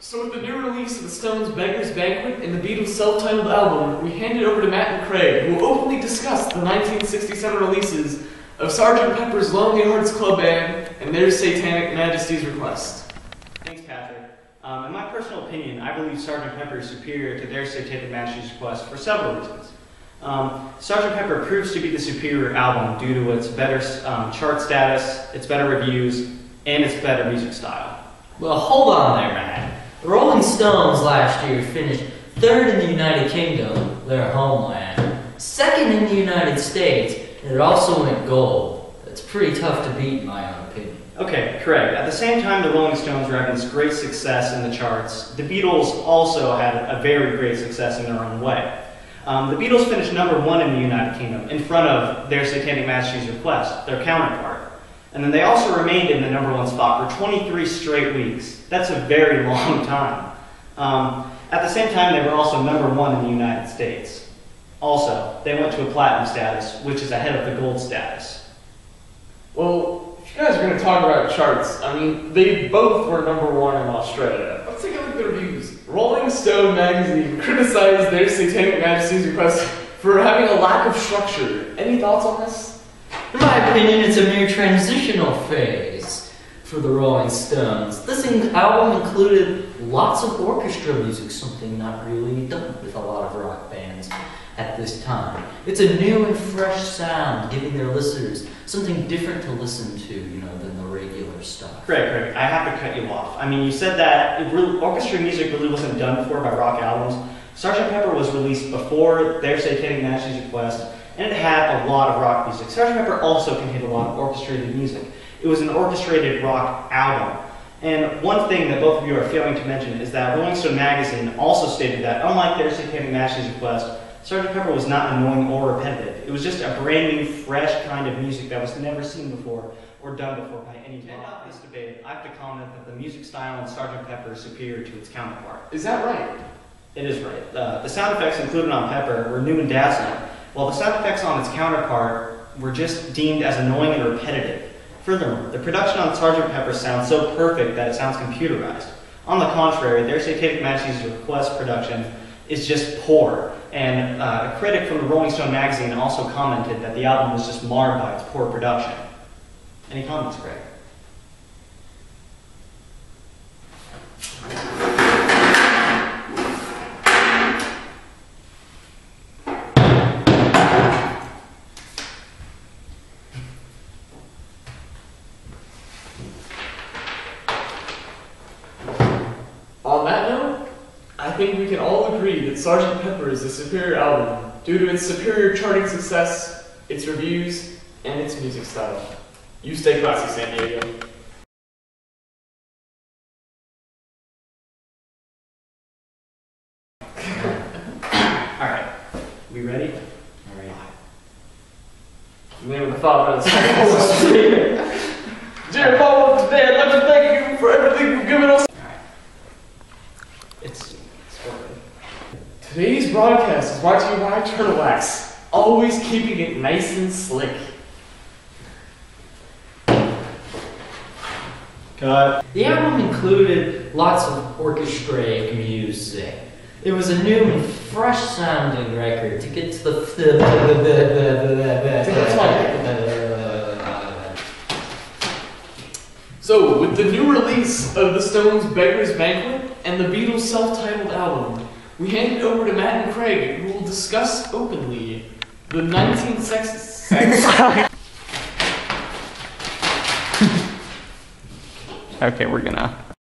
So with the new release of the Stones' Beggar's Banquet and the Beatles' self-titled album, we hand it over to Matt and Craig, who will openly discuss the 1967 releases of Sgt. Pepper's Lonely Hearts Club Band and their Satanic Majesties Request. Thanks, Patrick. In my personal opinion, I believe Sgt. Pepper is superior to their Satanic Majesties Request for several reasons. Sgt. Pepper proves to be the superior album due to its better chart status, its better reviews, and its better music style. Well, hold on there, Matt. The Rolling Stones last year finished 3rd in the United Kingdom, their homeland, 2nd in the United States, and it also went gold. That's pretty tough to beat, in my own opinion. Okay, correct. At the same time the Rolling Stones were having this great success in the charts, the Beatles also had a very great success in their own way. The Beatles finished #1 in the United Kingdom, in front of their Satanic Majesties Request, their counterpart. And then they also remained in the #1 spot for 23 straight weeks. That's a very long time. At the same time, they were also #1 in the United States. Also, they went to a platinum status, which is ahead of the gold status. Well, if you guys are going to talk about charts, I mean, they both were #1 in Australia. Let's take a look at the reviews. Rolling Stone magazine criticized their Satanic Majesties Request for having a lack of structure. Any thoughts on this? In my opinion, it's a mere transitional phase for the Rolling Stones. This album included lots of orchestra music, something not really done with a lot of rock bands at this time. It's a new and fresh sound, giving their listeners something different to listen to, than the regular stuff. Craig, I have to cut you off. I mean, you said that orchestra music really wasn't done before by rock albums. Sgt. Pepper was released before their Satanic Majesties Request, and it had a lot of rock music. Sgt. Pepper also contained a lot of orchestrated music. It was an orchestrated rock album. And one thing that both of you are failing to mention is that Rolling Stone magazine also stated that, unlike their Satanic Majesties Request, Sgt. Pepper was not annoying or repetitive. It was just a brand new, fresh kind of music that was never seen before or done before by any band. In this debate, I have to comment that the music style in Sgt. Pepper is superior to its counterpart. Is that right? It is right. The sound effects included on Pepper were new and dazzling, while the sound effects on its counterpart were just deemed as annoying and repetitive. Furthermore, the production on Sgt. Pepper sounds so perfect that it sounds computerized. On the contrary, their Satanic Majesties Request production is just poor, and a critic from the Rolling Stone magazine also commented that the album was just marred by its poor production. Any comments, Craig? On that note, I think we can all agree that Sgt. Pepper is a superior album due to its superior charting success, its reviews, and its music style. You stay classy, San Diego. Alright, we ready? Alright. In the name of the Father, and the Son, and the Holy Spirit. Dear Father, today I'd like to thank you for everything you've given us. It's working. Today's broadcast is brought to you by Turtle Wax, always keeping it nice and slick. Cut. The album included lots of orchestrated music. It was a new and fresh sounding record to get to the So, with the new release of the Stones' Beggar's Banquet and the Beatles' self-titled album, we hand it over to Matt and Craig, who will discuss openly the 1960s. Okay, we're gonna